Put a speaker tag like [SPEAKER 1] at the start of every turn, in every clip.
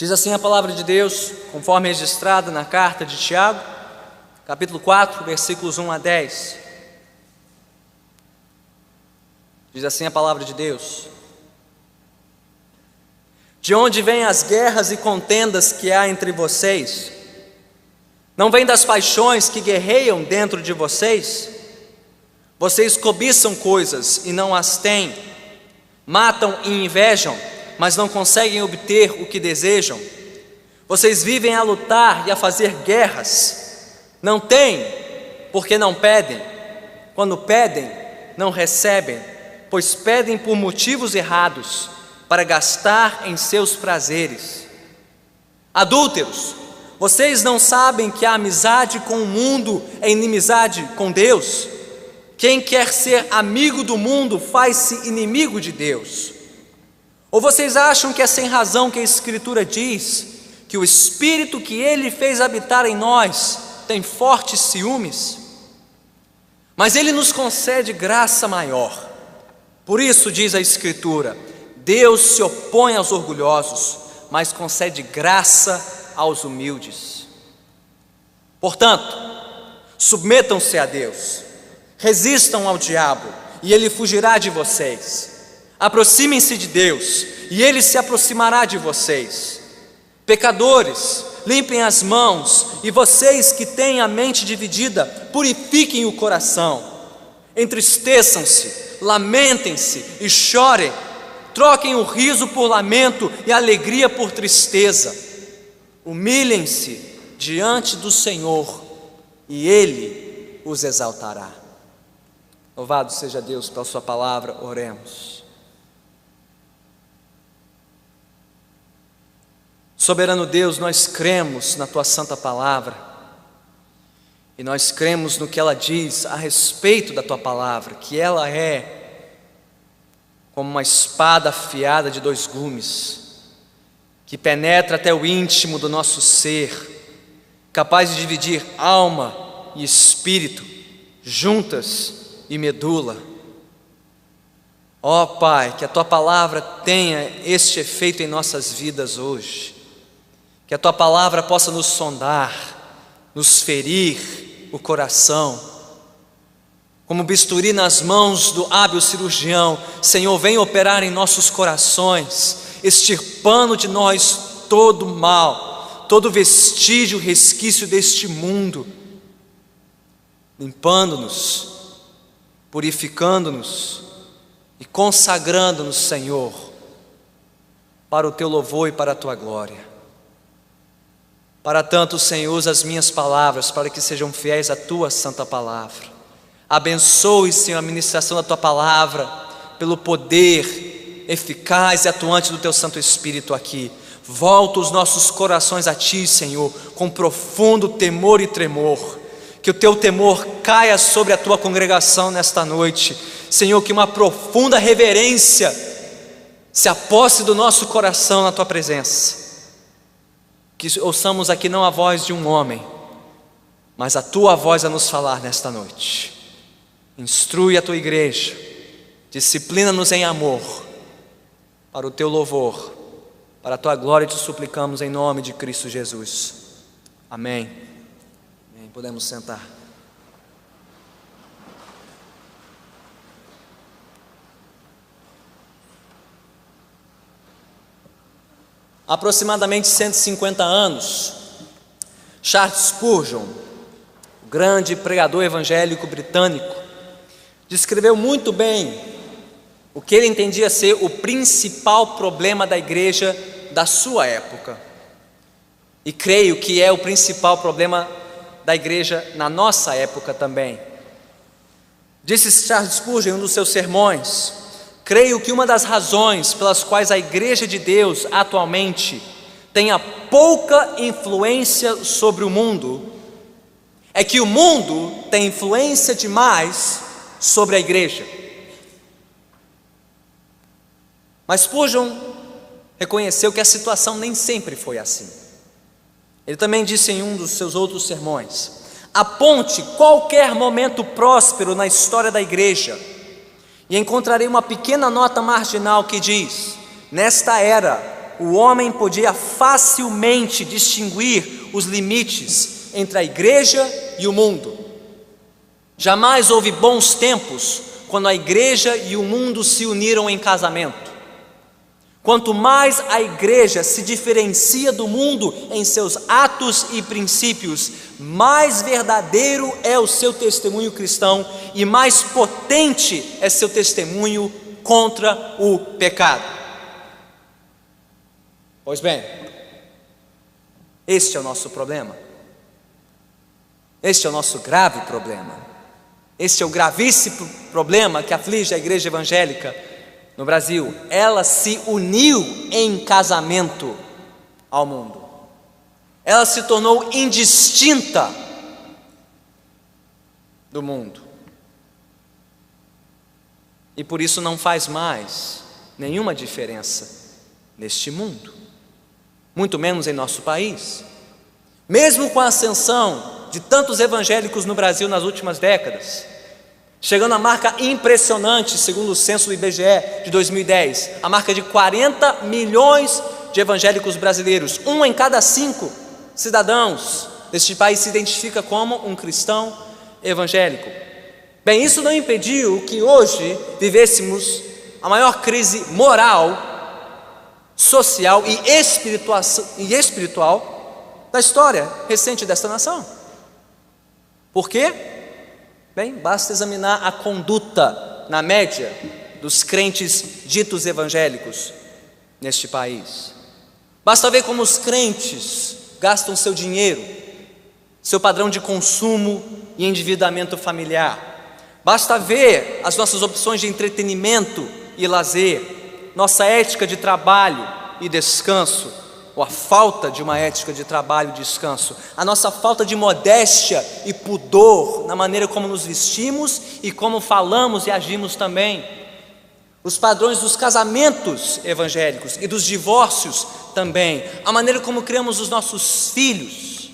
[SPEAKER 1] Diz assim a palavra de Deus, conforme registrada na carta de Tiago, capítulo 4, versículos 1 a 10. Diz assim a palavra de Deus: De onde vêm as guerras e contendas que há entre vocês? Não vêm das paixões que guerreiam dentro de vocês? Vocês cobiçam coisas e não as têm, matam e invejam, mas não conseguem obter o que desejam. Vocês vivem a lutar e a fazer guerras. Não têm, porque não pedem. Quando pedem, não recebem, pois pedem por motivos errados, para gastar em seus prazeres. Adúlteros, vocês não sabem que a amizade com o mundo é inimizade com Deus? Quem quer ser amigo do mundo faz-se inimigo de Deus. Ou vocês acham que é sem razão que a Escritura diz que o Espírito que Ele fez habitar em nós tem fortes ciúmes? Mas Ele nos concede graça maior. Por isso diz a Escritura: Deus se opõe aos orgulhosos, mas concede graça aos humildes. Portanto, submetam-se a Deus, resistam ao diabo, e ele fugirá de vocês. Aproximem-se de Deus, e Ele se aproximará de vocês. Pecadores, limpem as mãos, e vocês que têm a mente dividida, purifiquem o coração. Entristeçam-se, lamentem-se e chorem. Troquem o riso por lamento e a alegria por tristeza. Humilhem-se diante do Senhor, e Ele os exaltará. Louvado seja Deus pela sua palavra. Oremos. Soberano Deus, nós cremos na tua santa palavra, e nós cremos no que ela diz a respeito da tua palavra, que ela é como uma espada afiada de 2 gumes, que penetra até o íntimo do nosso ser, capaz de dividir alma e espírito, juntas e medula. Ó Pai, que a tua palavra tenha este efeito em nossas vidas hoje, que a tua palavra possa nos sondar, nos ferir o coração, como bisturi nas mãos do hábil cirurgião. Senhor, vem operar em nossos corações, extirpando de nós todo mal, todo vestígio, resquício deste mundo, limpando-nos, purificando-nos e consagrando-nos, Senhor, para o teu louvor e para a tua glória. Para tanto, Senhor, usa as minhas palavras para que sejam fiéis à tua santa palavra. Abençoe, Senhor, a ministração da tua palavra, pelo poder eficaz e atuante do teu Santo Espírito aqui. Volta os nossos corações a ti, Senhor, com profundo temor e tremor. Que o teu temor caia sobre a tua congregação nesta noite, Senhor, que uma profunda reverência se aposse do nosso coração na tua presença. Que ouçamos aqui não a voz de um homem, mas a tua voz a nos falar nesta noite. Instrui a tua igreja, disciplina-nos em amor, para o teu louvor, para a tua glória te suplicamos em nome de Cristo Jesus. Amém. Amém. Podemos sentar. Há aproximadamente 150 anos, Charles Spurgeon, o grande pregador evangélico britânico, descreveu muito bem o que ele entendia ser o principal problema da igreja da sua época. E creio que é o principal problema da igreja na nossa época também. Disse Charles Spurgeon em um dos seus sermões: creio que uma das razões pelas quais a igreja de Deus atualmente tenha pouca influência sobre o mundo é que o mundo tem influência demais sobre a igreja. Mas Spurgeon reconheceu que a situação nem sempre foi assim. Ele também disse em um dos seus outros sermões: aponte qualquer momento próspero na história da igreja e encontrarei uma pequena nota marginal que diz: nesta era, o homem podia facilmente distinguir os limites entre a igreja e o mundo. Jamais houve bons tempos quando a igreja e o mundo se uniram em casamento. Quanto mais a igreja se diferencia do mundo em seus atos e princípios, mais verdadeiro é o seu testemunho cristão e mais potente é seu testemunho contra o pecado. Pois bem, este é o nosso problema. Este é o nosso grave problema. Este é o gravíssimo problema que aflige a igreja evangélica no Brasil. Ela se uniu em casamento ao mundo. Ela se tornou indistinta do mundo. E por isso não faz mais nenhuma diferença neste mundo, muito menos em nosso país. Mesmo com a ascensão de tantos evangélicos no Brasil nas últimas décadas, chegando à marca impressionante, segundo o censo do IBGE de 2010, a marca de 40 milhões de evangélicos brasileiros. 1 em cada 5 cidadãos deste país se identifica como um cristão evangélico. Bem, isso não impediu que hoje vivêssemos a maior crise moral, social e espiritual da história recente desta nação. Por quê? Bem, basta examinar a conduta, na média, dos crentes ditos evangélicos neste país. Basta ver como os crentes gastam seu dinheiro, seu padrão de consumo e endividamento familiar. Basta ver as nossas opções de entretenimento e lazer, nossa ética de trabalho e descanso, ou a falta de uma ética de trabalho e descanso, a nossa falta de modéstia e pudor na maneira como nos vestimos e como falamos e agimos também, os padrões dos casamentos evangélicos e dos divórcios também, a maneira como criamos os nossos filhos.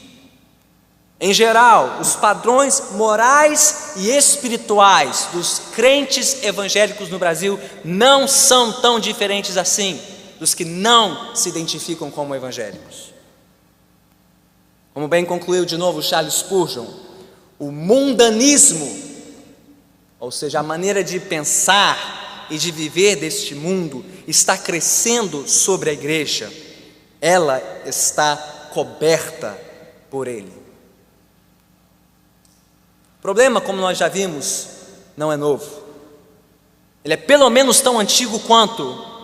[SPEAKER 1] Em geral, os padrões morais e espirituais dos crentes evangélicos no Brasil não são tão diferentes assim dos que não se identificam como evangélicos. Como bem concluiu de novo Charles Spurgeon, o mundanismo, ou seja, a maneira de pensar e de viver deste mundo, está crescendo sobre a igreja. Ela está coberta por ele. O problema, como nós já vimos, não é novo. Ele é pelo menos tão antigo quanto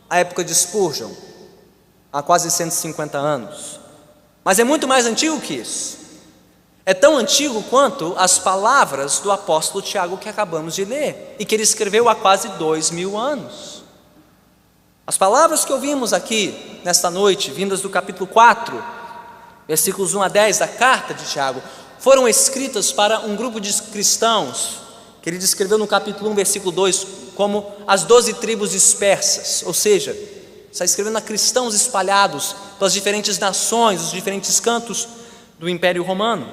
[SPEAKER 1] a época de Spurgeon, há quase 150 anos. Mas é muito mais antigo que isso. É tão antigo quanto as palavras do apóstolo Tiago que acabamos de ler, e que ele escreveu há quase 2000 anos. As palavras que ouvimos aqui nesta noite, vindas do capítulo 4, versículos 1 a 10 da carta de Tiago, foram escritas para um grupo de cristãos, que ele descreveu no capítulo 1, versículo 2, como as 12 tribos dispersas, ou seja, está escrevendo a cristãos espalhados pelas diferentes nações, os diferentes cantos do Império Romano.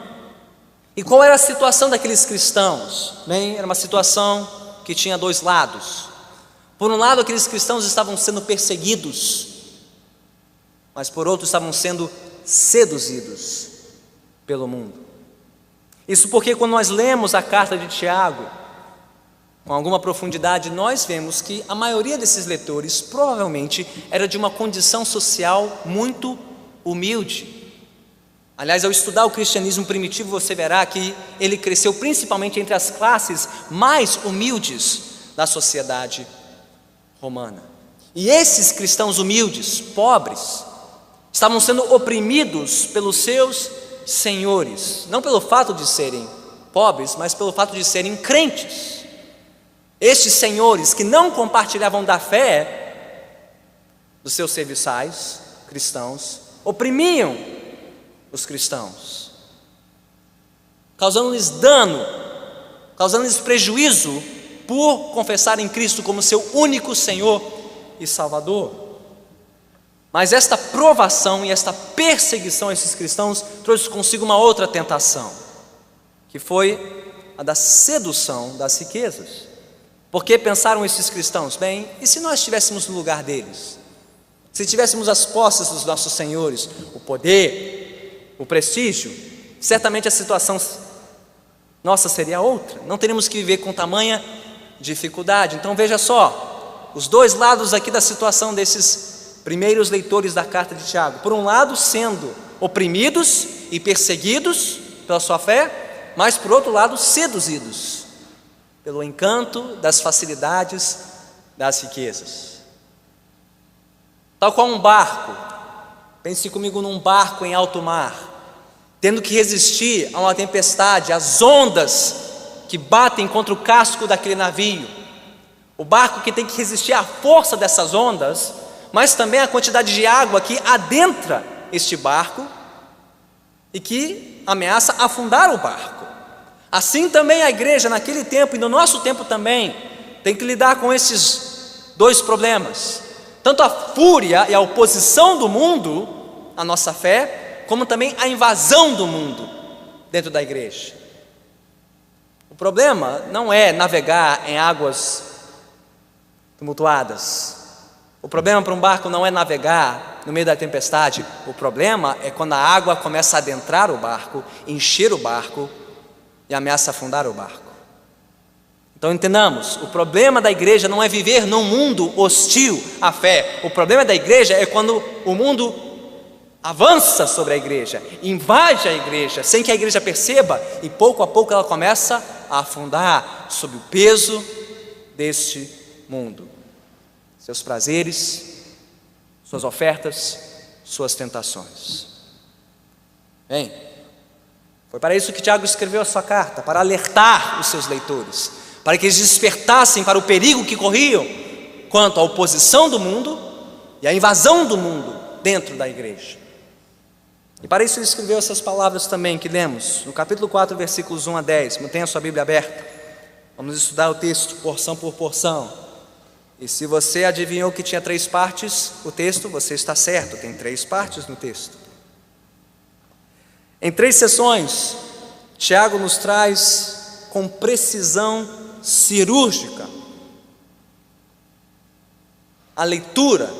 [SPEAKER 1] E qual era a situação daqueles cristãos? Bem, era uma situação que tinha dois lados. Por um lado, aqueles cristãos estavam sendo perseguidos, mas por outro estavam sendo seduzidos pelo mundo. Isso porque quando nós lemos a carta de Tiago, com alguma profundidade, nós vemos que a maioria desses leitores provavelmente era de uma condição social muito humilde. Aliás, ao estudar o cristianismo primitivo, você verá que ele cresceu principalmente entre as classes mais humildes da sociedade romana. E esses cristãos humildes, pobres, estavam sendo oprimidos pelos seus senhores, não pelo fato de serem pobres, mas pelo fato de serem crentes. Estes senhores que não compartilhavam da fé dos seus serviçais cristãos, oprimiam os cristãos, causando-lhes dano, causando-lhes prejuízo por confessarem Cristo como seu único Senhor e Salvador. Mas esta provação e esta perseguição a esses cristãos trouxe consigo uma outra tentação, que foi a da sedução das riquezas. Porque pensaram esses cristãos, bem, e se nós estivéssemos no lugar deles? Se tivéssemos as posses dos nossos senhores, o poder, o prestígio, certamente a situação nossa seria outra. Não teríamos que viver com tamanha dificuldade. Então veja só, os dois lados aqui da situação desses primeiros leitores da carta de Tiago. Por um lado, sendo oprimidos e perseguidos pela sua fé, mas por outro lado, seduzidos pelo encanto das facilidades das riquezas. Tal qual um barco, pense comigo num barco em alto mar, tendo que resistir a uma tempestade, às ondas que batem contra o casco daquele navio. O barco que tem que resistir à força dessas ondas, mas também à quantidade de água que adentra este barco e que ameaça afundar o barco. Assim também a igreja naquele tempo e no nosso tempo também tem que lidar com esses dois problemas. Tanto a fúria e a oposição do mundo à nossa fé, como também a invasão do mundo dentro da igreja. O problema não é navegar em águas tumultuadas. O problema para um barco não é navegar no meio da tempestade. O problema é quando a água começa a adentrar o barco, encher o barco e ameaça afundar o barco. Então entendamos, o problema da igreja não é viver num mundo hostil à fé. O problema da igreja é quando o mundo avança sobre a igreja, invade a igreja, sem que a igreja perceba, e pouco a pouco ela começa a afundar sob o peso deste mundo. Seus prazeres, suas ofertas, suas tentações. Bem, foi para isso que Tiago escreveu a sua carta, para alertar os seus leitores, para que eles despertassem para o perigo que corriam quanto à oposição do mundo e à invasão do mundo dentro da igreja. E para isso ele escreveu essas palavras também que lemos no capítulo 4, versículos 1 a 10. Mantenha a sua Bíblia aberta. Vamos estudar o texto porção por porção. E se você adivinhou que tinha 3 partes, o texto, você está certo, tem 3 partes no texto. Em 3 sessões, Tiago nos traz com precisão cirúrgica a leitura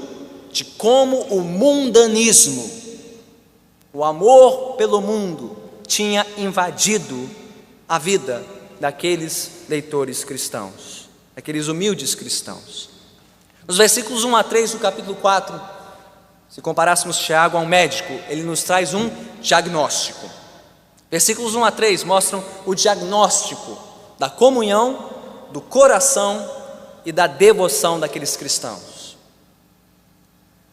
[SPEAKER 1] de como o mundanismo, o amor pelo mundo, tinha invadido a vida daqueles leitores cristãos, daqueles humildes cristãos. Nos versículos 1 a 3 do capítulo 4, se comparássemos Tiago a um médico, ele nos traz um diagnóstico. Versículos 1 a 3 mostram o diagnóstico da comunhão, do coração e da devoção daqueles cristãos.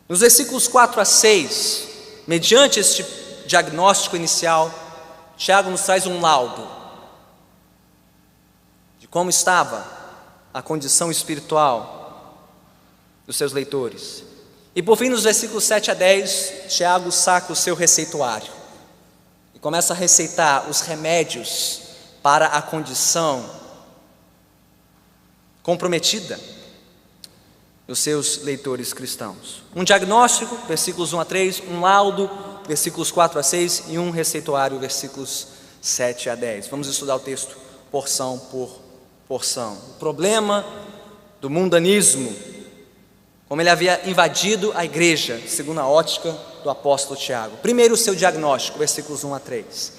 [SPEAKER 1] Nos versículos 4 a 6, mediante este diagnóstico inicial, Tiago nos traz um laudo de como estava a condição espiritual dos seus leitores. E por fim, nos versículos 7 a 10, Tiago saca o seu receituário e começa a receitar os remédios para a condição comprometida dos seus leitores cristãos. Um diagnóstico, versículos 1 a 3, um laudo, versículos 4 a 6, e um receituário, versículos 7 a 10. Vamos estudar o texto porção por porção. O problema do mundanismo, como ele havia invadido a igreja, segundo a ótica do apóstolo Tiago. Primeiro, o seu diagnóstico, versículos 1 a 3.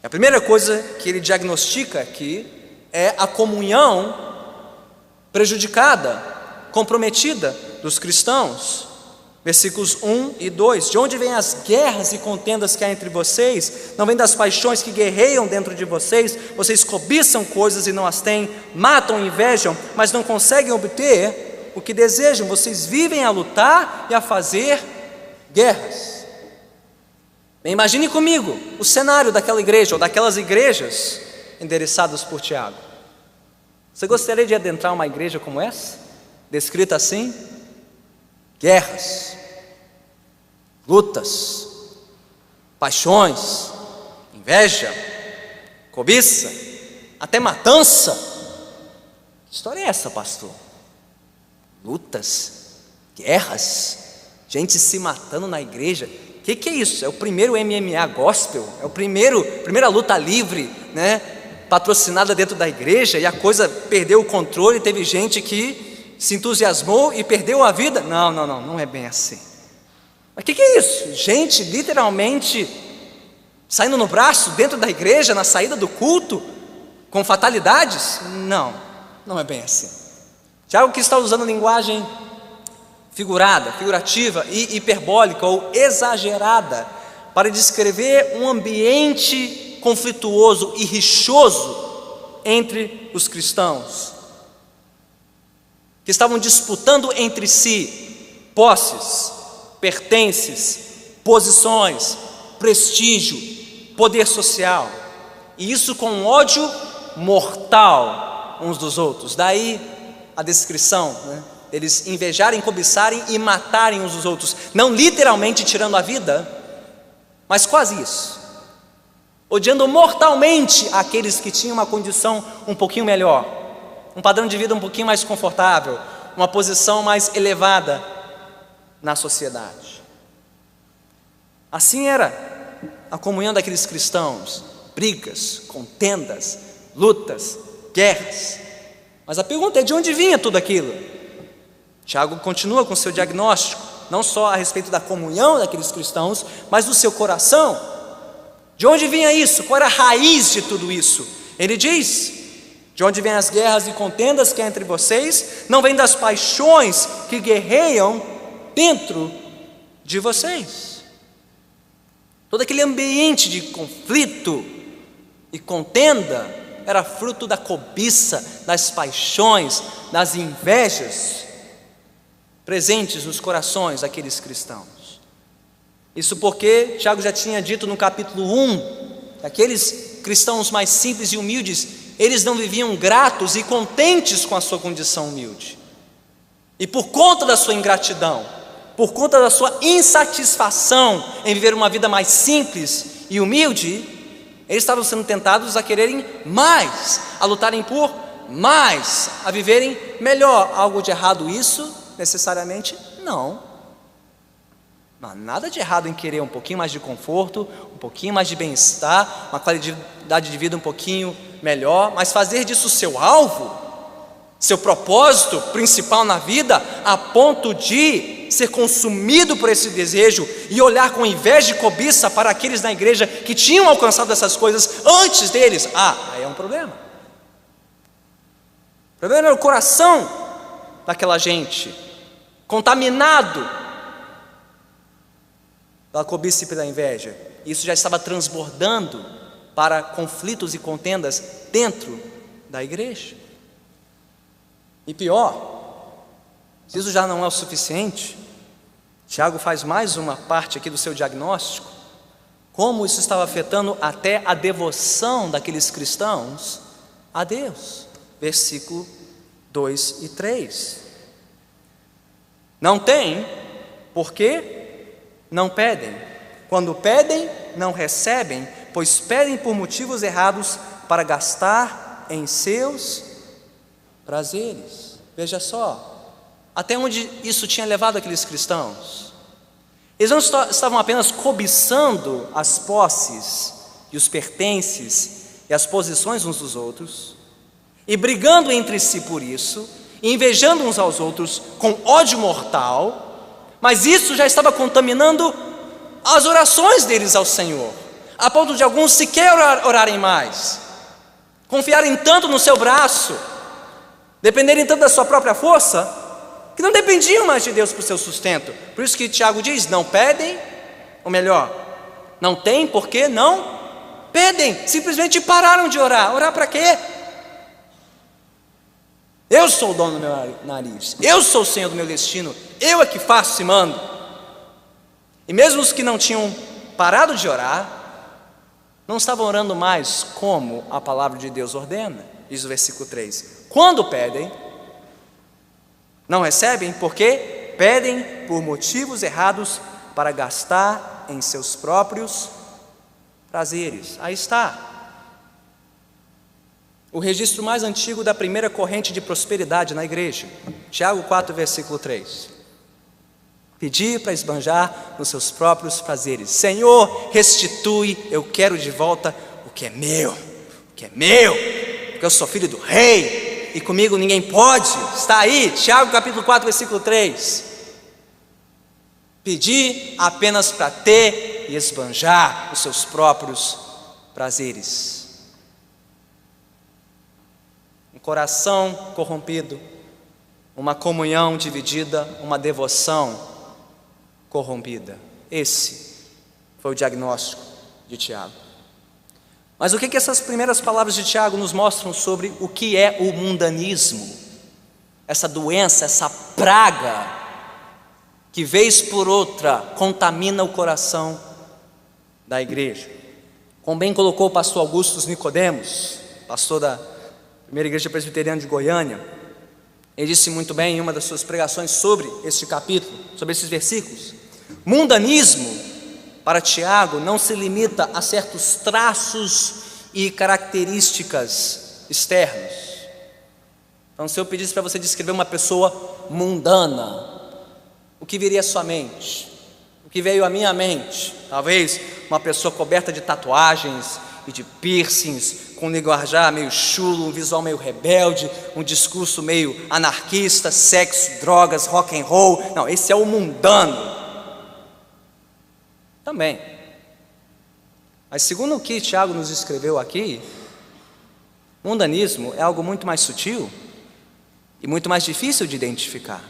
[SPEAKER 1] A primeira coisa que ele diagnostica aqui é a comunhão prejudicada, comprometida dos cristãos. Versículos 1 e 2. De onde vêm as guerras e contendas que há entre vocês? Não vem das paixões que guerreiam dentro de vocês? Vocês cobiçam coisas e não as têm, matam e invejam, mas não conseguem obter o que desejam. Vocês vivem a lutar e a fazer guerras. Bem, imagine comigo o cenário daquela igreja, ou daquelas igrejas endereçadas por Tiago. Você gostaria de adentrar uma igreja como essa? Descrita assim: guerras, lutas, paixões, inveja, cobiça, até matança. Que história é essa, pastor? Lutas, guerras, gente se matando na igreja. O que é isso? É o primeiro MMA gospel? É a primeira luta livre, né? Patrocinada dentro da igreja, e a coisa perdeu o controle, teve gente que se entusiasmou e perdeu a vida? Não é bem assim. Mas o que é isso? Gente literalmente saindo no braço dentro da igreja, na saída do culto, com fatalidades? Não, não é bem assim. Tiago que está usando linguagem figurativa e hiperbólica ou exagerada para descrever um ambiente conflituoso e rixoso entre os cristãos, que estavam disputando entre si posses, pertences, posições, prestígio, poder social, e isso com ódio mortal uns dos outros. Daí a descrição, eles invejarem, cobiçarem e matarem uns dos outros, não literalmente tirando a vida, mas quase isso, odiando mortalmente aqueles que tinham uma condição um pouquinho melhor, um padrão de vida um pouquinho mais confortável, uma posição mais elevada na sociedade. Assim era a comunhão daqueles cristãos: brigas, contendas, lutas, guerras. Mas a pergunta é: de onde vinha tudo aquilo? Tiago continua com seu diagnóstico, não só a respeito da comunhão daqueles cristãos, mas do seu coração. De onde vinha isso? Qual era a raiz de tudo isso? Ele diz: de onde vêm as guerras e contendas que há entre vocês? Não vem das paixões que guerreiam dentro de vocês. Todo aquele ambiente de conflito e contenda era fruto da cobiça, das paixões, das invejas presentes nos corações daqueles cristãos. Isso porque Tiago já tinha dito no capítulo 1, que aqueles cristãos mais simples e humildes, eles não viviam gratos e contentes com a sua condição humilde. E por conta da sua ingratidão, por conta da sua insatisfação em viver uma vida mais simples e humilde, eles estavam sendo tentados a quererem mais, a lutarem por mais, a viverem melhor. Algo de errado isso? Necessariamente não. Não há nada de errado em querer um pouquinho mais de conforto, um pouquinho mais de bem-estar, uma qualidade de vida um pouquinho melhor, mas fazer disso seu alvo, seu propósito principal na vida, a ponto de ser consumido por esse desejo e olhar com inveja e cobiça para aqueles na igreja que tinham alcançado essas coisas antes deles, aí é um problema. O problema era o coração daquela gente, contaminado pela cobiça e pela inveja. Isso já estava transbordando para conflitos e contendas dentro da igreja. E pior, se isso já não é o suficiente, Tiago faz mais uma parte aqui do seu diagnóstico, como isso estava afetando até a devoção daqueles cristãos a Deus. Versículo 2 e 3. Não têm, porque não pedem. Quando pedem, não recebem, pois pedem por motivos errados para gastar em seus prazeres. Veja só, até onde isso tinha levado aqueles cristãos. Eles não estavam apenas cobiçando as posses e os pertences e as posições uns dos outros, e brigando entre si por isso, e invejando uns aos outros com ódio mortal, mas isso já estava contaminando as orações deles ao Senhor, a ponto de alguns sequer orarem mais, confiarem tanto no seu braço, dependerem tanto da sua própria força, que não dependiam mais de Deus para o seu sustento. Por isso que Tiago diz: não pedem, ou melhor, não têm porque não pedem, simplesmente pararam de orar. Orar para quê? Eu sou o dono do meu nariz, eu sou o Senhor do meu destino, eu é que faço e mando. E mesmo os que não tinham parado de orar, não estavam orando mais como a palavra de Deus ordena. Diz o versículo 3: quando pedem, não recebem, porque pedem por motivos errados para gastar em seus próprios prazeres. Aí está o registro mais antigo da primeira corrente de prosperidade na igreja. Tiago 4, versículo 3. Pedir para esbanjar nos seus próprios prazeres. Senhor, restitui, eu quero de volta o que é meu, porque eu sou filho do rei, e comigo ninguém pode. Está aí, Tiago capítulo 4, versículo 3. pedir apenas para ter e esbanjar os seus próprios prazeres. Um coração corrompido, uma comunhão dividida, uma devoção corrompida. Esse foi o diagnóstico de Tiago. Mas o que essas primeiras palavras de Tiago nos mostram sobre o que é o mundanismo? Essa doença, essa praga que vez por outra contamina o coração da igreja. Como bem colocou o pastor Augusto Nicodemos, pastor da primeira igreja presbiteriana de Goiânia, ele disse muito bem em uma das suas pregações sobre este capítulo, sobre esses versículos: mundanismo, para Tiago, não se limita a certos traços e características externos. Então, se eu pedisse para você descrever uma pessoa mundana, o que viria à sua mente? O que veio à minha mente? Talvez uma pessoa coberta de tatuagens e de piercings, com um linguajar meio chulo, um visual meio rebelde, um discurso meio anarquista, sexo, drogas, rock and roll. Não, esse é o mundano. Também. Mas segundo o que Tiago nos escreveu aqui, mundanismo é algo muito mais sutil e muito mais difícil de identificar.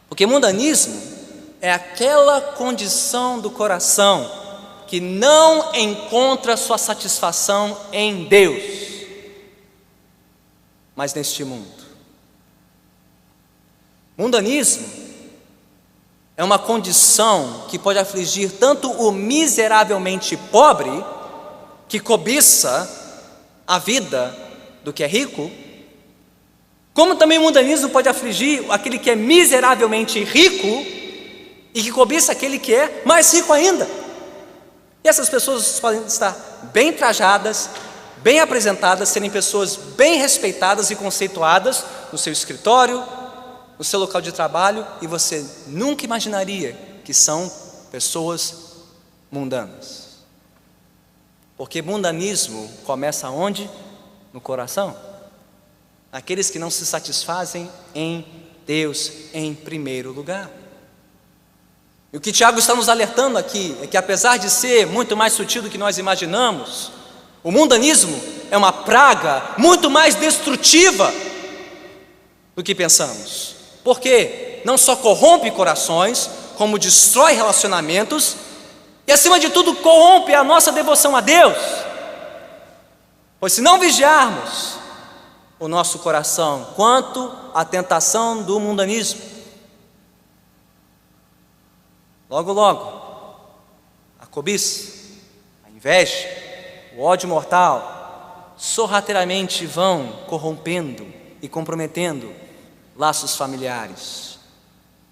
[SPEAKER 1] Porque mundanismo é aquela condição do coração que não encontra sua satisfação em Deus, mas neste mundo. Mundanismo é uma condição que pode afligir tanto o miseravelmente pobre, que cobiça a vida do que é rico, como também o mundanismo pode afligir aquele que é miseravelmente rico e que cobiça aquele que é mais rico ainda. E essas pessoas podem estar bem trajadas, bem apresentadas, serem pessoas bem respeitadas e conceituadas no seu escritório, no seu local de trabalho, e você nunca imaginaria que são pessoas mundanas. Porque mundanismo começa onde? No coração. Aqueles que não se satisfazem em Deus em primeiro lugar. E o que Tiago está nos alertando aqui é que, apesar de ser muito mais sutil do que nós imaginamos, o mundanismo é uma praga muito mais destrutiva do que pensamos. Porque não só corrompe corações, como destrói relacionamentos e, acima de tudo, corrompe a nossa devoção a Deus. Pois se não vigiarmos o nosso coração quanto à tentação do mundanismo, logo, logo, a cobiça, a inveja, o ódio mortal, sorrateiramente vão corrompendo e comprometendo laços familiares.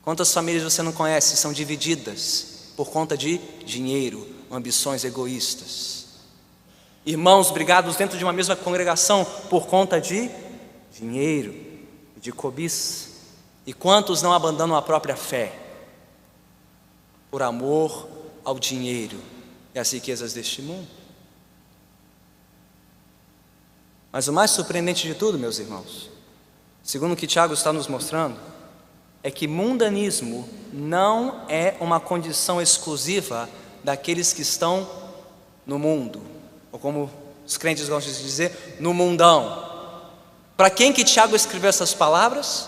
[SPEAKER 1] Quantas famílias você não conhece são divididas por conta de dinheiro, ambições egoístas? Irmãos brigados dentro de uma mesma congregação por conta de dinheiro e de cobiça. E quantos não abandonam a própria fé por amor ao dinheiro e às riquezas deste mundo? Mas o mais surpreendente de tudo, meus irmãos, segundo o que Tiago está nos mostrando, é que mundanismo não é uma condição exclusiva daqueles que estão no mundo, ou como os crentes gostam de dizer, no mundão. Para quem que Tiago escreveu essas palavras?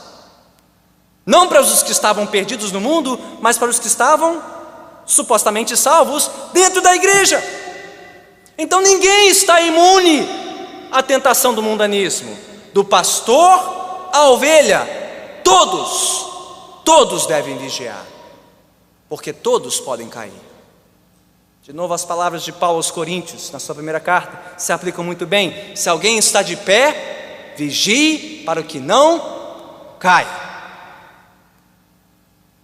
[SPEAKER 1] Não para os que estavam perdidos no mundo, mas para os que estavam supostamente salvos dentro da igreja. Então ninguém está imune à tentação do mundanismo, do pastor à ovelha. Todos devem vigiar, porque todos podem cair. De novo, as palavras de Paulo aos Coríntios, na sua primeira carta, se aplicam muito bem. Se alguém está de pé, vigie para que não caia.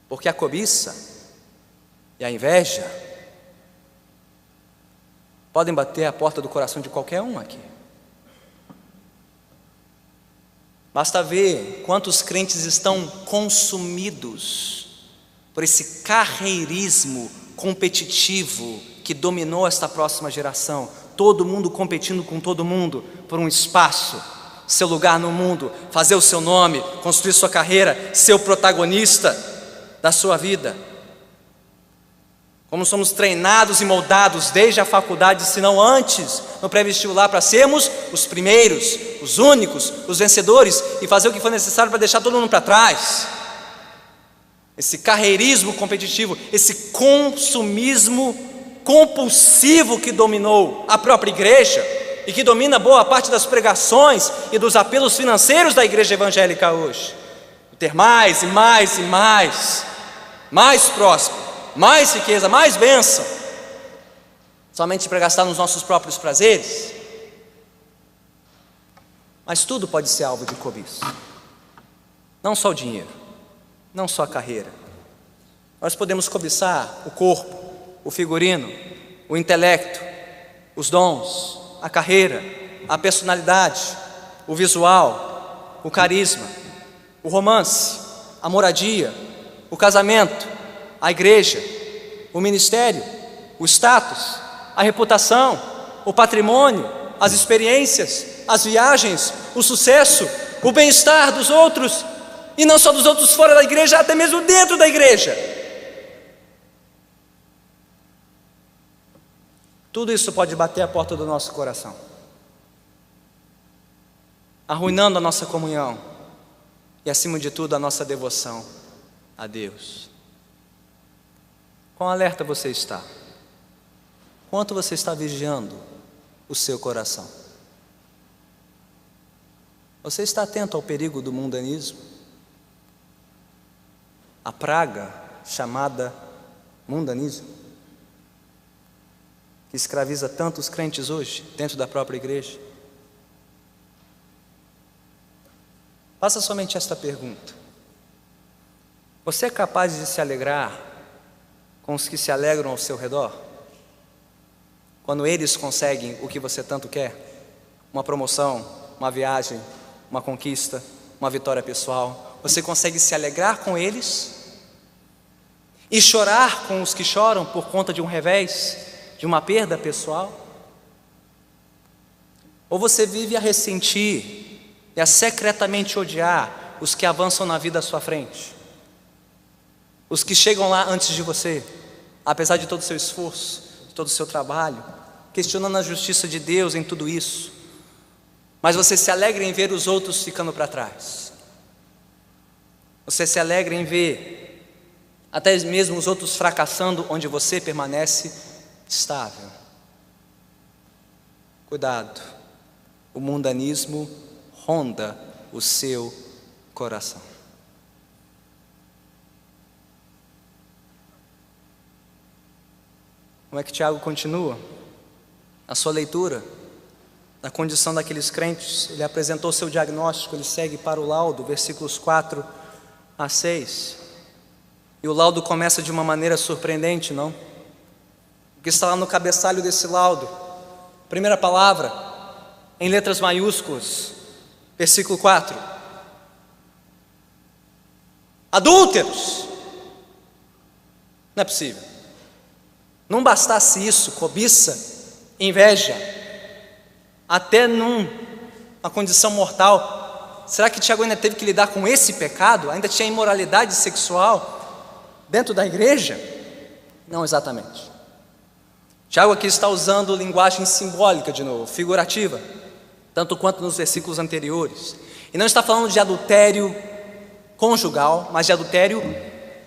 [SPEAKER 1] Porque a cobiça e a inveja podem bater a porta do coração de qualquer um aqui. Basta ver quantos crentes estão consumidos por esse carreirismo competitivo que dominou esta próxima geração. Todo mundo competindo com todo mundo por um espaço, seu lugar no mundo, fazer o seu nome, construir sua carreira, ser o protagonista da sua vida. como somos treinados e moldados desde a faculdade, se não antes, no pré-vestibular, para sermos os primeiros, os únicos, os vencedores, e fazer o que for necessário para deixar todo mundo para trás. Esse carreirismo competitivo, esse consumismo compulsivo que dominou a própria igreja e que domina boa parte das pregações e dos apelos financeiros da igreja evangélica hoje. Ter mais e mais e mais próspero, mais riqueza, mais bênção, somente para gastar nos nossos próprios prazeres. Mas tudo pode ser alvo de cobiça, não só o dinheiro, não só a carreira. Nós podemos cobiçar o corpo, o figurino, o intelecto, os dons, a carreira, a personalidade, o visual, o carisma, o romance, a moradia, o casamento, a igreja, o ministério, o status, a reputação, o patrimônio, as experiências, as viagens, o sucesso, o bem-estar dos outros, e não só dos outros fora da igreja, até mesmo dentro da igreja. Tudo isso pode bater a porta do nosso coração, arruinando a nossa comunhão e, acima de tudo, a nossa devoção a Deus. Quão alerta você está? Quanto você está vigiando o seu coração? Você está atento ao perigo do mundanismo? A praga chamada mundanismo, que escraviza tantos crentes hoje, dentro da própria igreja? Faça somente esta pergunta: você é capaz de se alegrar com os que se alegram ao seu redor? Quando eles conseguem o que você tanto quer? Uma promoção, uma viagem, uma conquista, uma vitória pessoal. Você consegue se alegrar com eles? E chorar com os que choram por conta de um revés, de uma perda pessoal? Ou você vive a ressentir e a secretamente odiar os que avançam na vida à sua frente? Os que chegam lá antes de você, apesar de todo o seu esforço, de todo o seu trabalho, questionando a justiça de Deus em tudo isso, mas você se alegra em ver os outros ficando para trás. Você se alegra em ver até mesmo os outros fracassando onde você permanece estável. Cuidado, o mundanismo ronda o seu coração. Como é que Tiago continua? A sua leitura da condição daqueles crentes, ele apresentou seu diagnóstico, ele segue para o laudo, versículos 4 a 6. E o laudo começa de uma maneira surpreendente, não? O que está lá no cabeçalho desse laudo? Primeira palavra, em letras maiúsculas, versículo 4: adúlteros. Não é possível. Não bastasse isso, cobiça, inveja, até numa condição mortal, será que Tiago ainda teve que lidar com esse pecado? Ainda tinha imoralidade sexual dentro da igreja? Não exatamente. Tiago aqui está usando linguagem simbólica de novo, figurativa, tanto quanto nos versículos anteriores. E não está falando de adultério conjugal, mas de adultério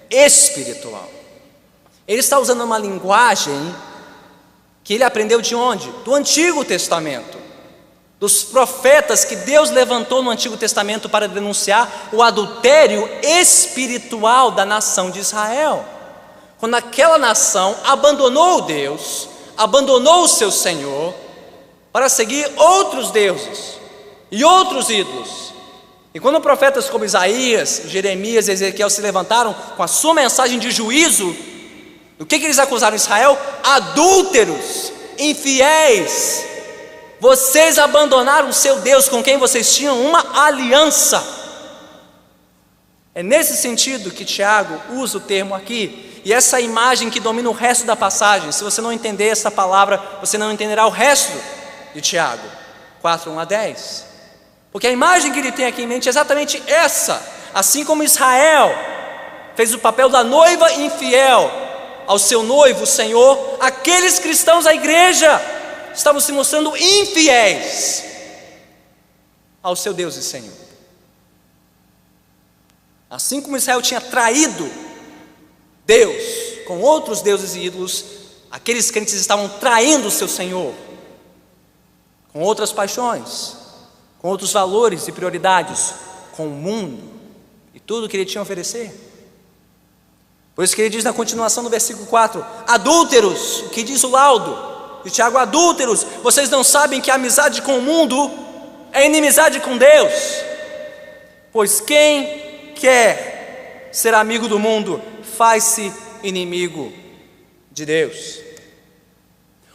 [SPEAKER 1] espiritual. Ele está usando uma linguagem que ele aprendeu de onde? Do Antigo Testamento, dos profetas que Deus levantou no Antigo Testamento para denunciar o adultério espiritual da nação de Israel. Quando aquela nação abandonou Deus, abandonou o seu Senhor, para seguir outros deuses e outros ídolos. E quando profetas como Isaías, Jeremias e Ezequiel se levantaram com a sua mensagem de juízo, do que eles acusaram Israel? Adúlteros, infiéis. Vocês abandonaram o seu Deus, com quem vocês tinham uma aliança. É nesse sentido que Tiago usa o termo aqui, e essa imagem que domina o resto da passagem. Se você não entender essa palavra, você não entenderá o resto de Tiago 4, 1 a 10. Porque a imagem que ele tem aqui em mente é exatamente essa. Assim como Israel fez o papel da noiva infiel ao seu noivo, o Senhor, aqueles cristãos, a igreja, estavam se mostrando infiéis ao seu Deus e Senhor. Assim como Israel tinha traído Deus com outros deuses e ídolos, aqueles crentes estavam traindo o seu Senhor com outras paixões, com outros valores e prioridades, com o mundo e tudo que ele tinha a oferecer. Por isso que ele diz na continuação do versículo 4: adúlteros, o que diz o laudo de Tiago: adúlteros, vocês não sabem que a amizade com o mundo é inimizade com Deus? Pois quem quer ser amigo do mundo faz-se inimigo de Deus.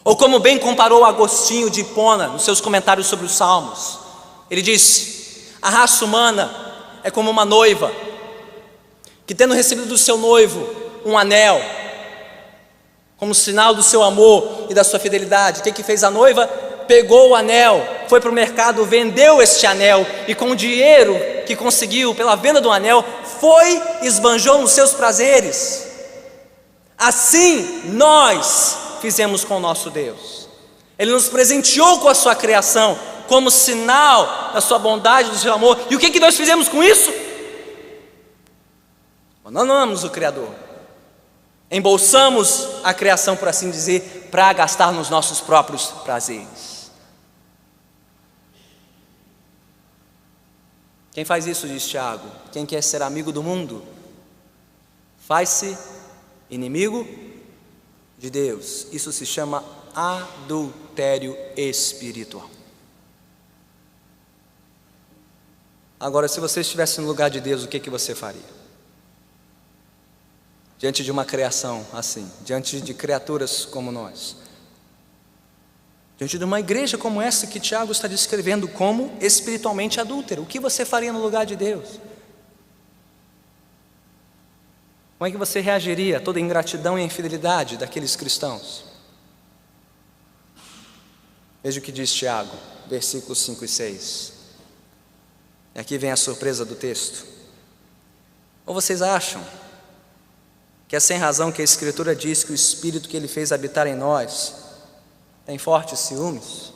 [SPEAKER 1] Ou como bem comparou Agostinho de Hipona nos seus comentários sobre os Salmos, ele diz: a raça humana é como uma noiva que, tendo recebido do seu noivo um anel, como sinal do seu amor e da sua fidelidade, o que fez a noiva? Pegou o anel, foi para o mercado, vendeu este anel, e com o dinheiro que conseguiu pela venda do anel, foi e esbanjou nos seus prazeres. Assim nós fizemos com o nosso Deus. Ele nos presenteou com a sua criação, como sinal da sua bondade, do seu amor. E o que nós fizemos com isso? Abandonamos o Criador, embolsamos a criação, por assim dizer, para gastar nos nossos próprios prazeres. Quem faz isso, diz Tiago, quem quer ser amigo do mundo, faz-se inimigo de Deus. Isso se chama adultério espiritual. Agora, se você estivesse no lugar de Deus, o que você faria? Diante de uma criação assim, diante de criaturas como nós, diante de uma igreja como essa que Tiago está descrevendo como espiritualmente adúltera, o que você faria no lugar de Deus? Como é que você reagiria a toda a ingratidão e a infidelidade daqueles cristãos? Veja o que diz Tiago, versículos 5 e 6. E aqui vem a surpresa do texto. Ou vocês acham que é sem razão que a Escritura diz que o Espírito que Ele fez habitar em nós tem fortes ciúmes?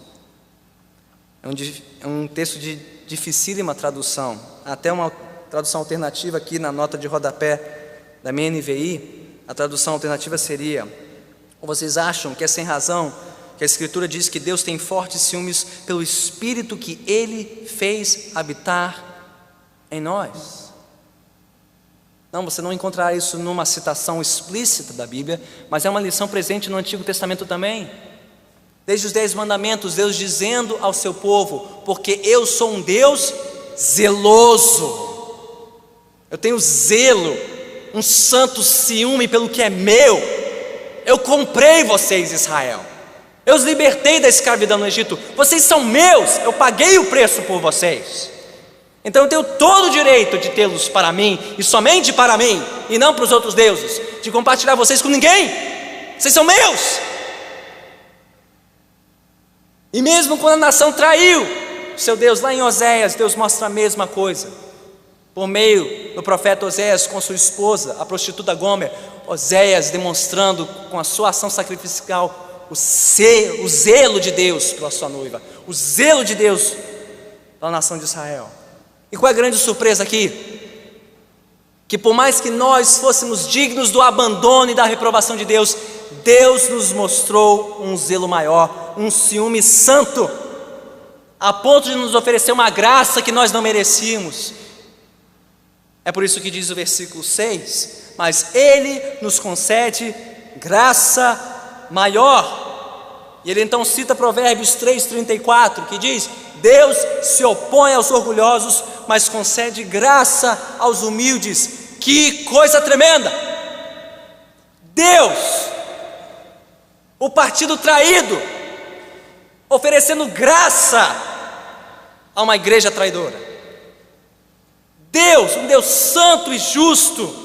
[SPEAKER 1] É um texto de dificílima tradução, até uma tradução alternativa aqui na nota de rodapé da minha NVI, a tradução alternativa seria: ou vocês acham que é sem razão que a Escritura diz que Deus tem fortes ciúmes pelo Espírito que Ele fez habitar em nós? Não, você não encontrará isso numa citação explícita da Bíblia, mas é uma lição presente no Antigo Testamento também. Desde os 10 mandamentos, Deus dizendo ao seu povo: porque eu sou um Deus zeloso, eu tenho zelo, um santo ciúme pelo que é meu. Eu comprei vocês, Israel, eu os libertei da escravidão no Egito, vocês são meus, eu paguei o preço por vocês. Então eu tenho todo o direito de tê-los para mim, e somente para mim, e não para os outros deuses, de compartilhar vocês com ninguém. Vocês são meus. E mesmo quando a nação traiu seu Deus, lá em Oséias, Deus mostra a mesma coisa, por meio do profeta Oséias com sua esposa, a prostituta Gomer. Oséias demonstrando com a sua ação sacrificial o zelo de Deus pela sua noiva, o zelo de Deus pela nação de Israel. E qual é a grande surpresa aqui? Que por mais que nós fôssemos dignos do abandono e da reprovação de Deus, Deus nos mostrou um zelo maior, um ciúme santo, a ponto de nos oferecer uma graça que nós não merecíamos. É por isso que diz o versículo 6: mas Ele nos concede graça maior. E ele então cita Provérbios 3,34, que diz: Deus se opõe aos orgulhosos, mas concede graça aos humildes. Que coisa tremenda! Deus, o partido traído, oferecendo graça a uma igreja traidora. Deus, um Deus santo e justo,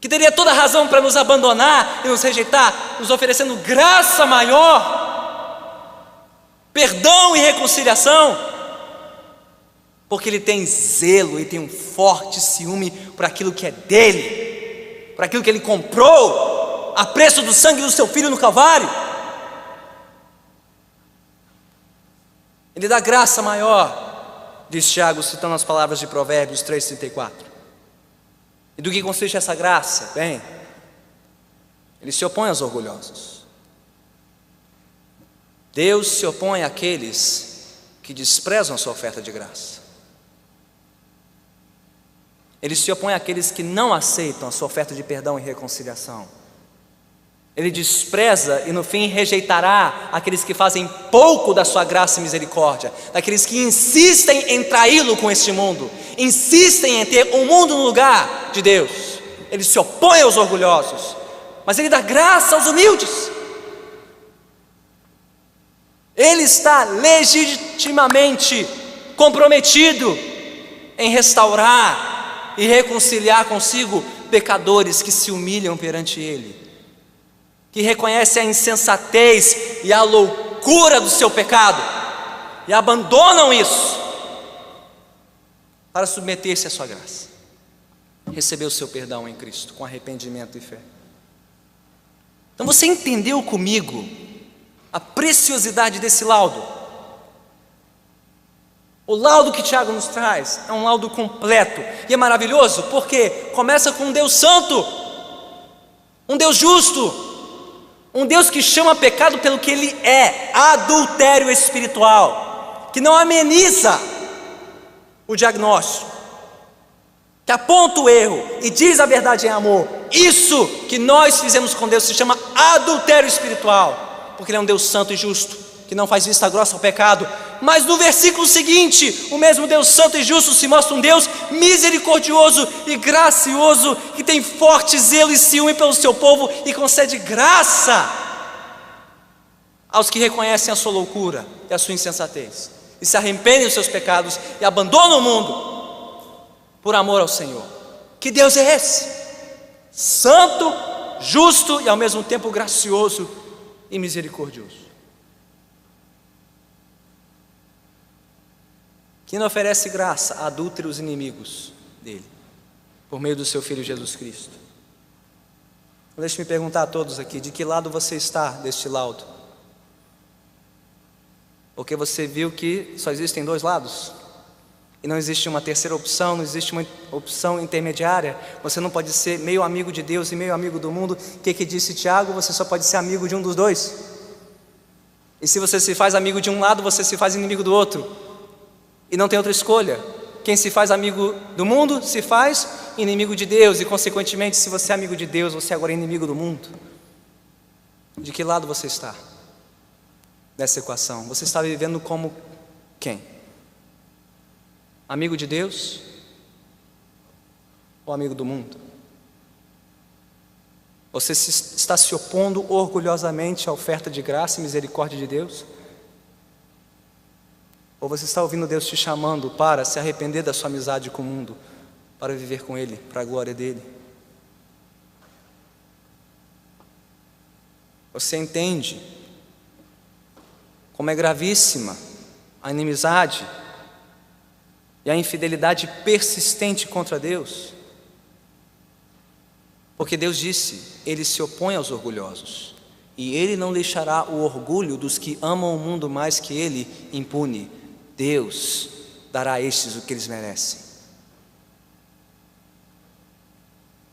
[SPEAKER 1] que teria toda a razão para nos abandonar e nos rejeitar, nos oferecendo graça maior, perdão e reconciliação, porque Ele tem zelo e tem um forte ciúme por aquilo que é dele, por aquilo que Ele comprou a preço do sangue do seu filho no Calvário. Ele dá graça maior, diz Tiago, citando as palavras de Provérbios 3,34. E do que consiste essa graça? Bem, ele se opõe aos orgulhosos. Deus se opõe àqueles que desprezam a sua oferta de graça. Ele se opõe àqueles que não aceitam a sua oferta de perdão e reconciliação. Ele despreza e no fim rejeitará aqueles que fazem pouco da sua graça e misericórdia, daqueles que insistem em traí-lo com este mundo, insistem em ter o mundo no lugar de Deus. Ele se opõe aos orgulhosos, mas ele dá graça aos humildes. Ele está legitimamente comprometido em restaurar e reconciliar consigo pecadores que se humilham perante ele, que reconhecem a insensatez e a loucura do seu pecado e abandonam isso para submeter-se à sua graça, receber o seu perdão em Cristo com arrependimento e fé. Então você entendeu comigo a preciosidade desse laudo? O laudo que Tiago nos traz é um laudo completo e é maravilhoso porque começa com um Deus santo, um Deus justo, um Deus que chama pecado pelo que ele é, adultério espiritual, que não ameniza o diagnóstico, que aponta o erro e diz a verdade em amor. Isso que nós fizemos com Deus se chama adultério espiritual, porque ele é um Deus santo e justo, que não faz vista grossa ao pecado. Mas no versículo seguinte, o mesmo Deus santo e justo se mostra um Deus misericordioso e gracioso, que tem forte zelo e ciúme pelo seu povo e concede graça aos que reconhecem a sua loucura e a sua insensatez, e se arrependem dos seus pecados e abandonam o mundo por amor ao Senhor. Que Deus é esse? Santo, justo e ao mesmo tempo gracioso e misericordioso, que não oferece graça a adúlteros inimigos dele, por meio do seu Filho Jesus Cristo. Deixe-me perguntar a todos aqui, de que lado você está deste laudo? Porque você viu que só existem dois lados, e não existe uma terceira opção, não existe uma opção intermediária. Você não pode ser meio amigo de Deus e meio amigo do mundo. O que disse Tiago? Você só pode ser amigo de um dos dois. E se você se faz amigo de um lado, você se faz inimigo do outro, e não tem outra escolha. Quem se faz amigo do mundo, se faz inimigo de Deus, e consequentemente, se você é amigo de Deus, você agora é inimigo do mundo. De que lado você está dessa equação? Você está vivendo como quem? Amigo de Deus ou amigo do mundo? Você está se opondo orgulhosamente à oferta de graça e misericórdia de Deus? Ou você está ouvindo Deus te chamando para se arrepender da sua amizade com o mundo, para viver com Ele, para a glória dEle? Você entende como é gravíssima a inimizade e a infidelidade persistente contra Deus? Porque Deus disse, Ele se opõe aos orgulhosos, e Ele não deixará o orgulho dos que amam o mundo mais que Ele impune. Deus dará a estes o que eles merecem.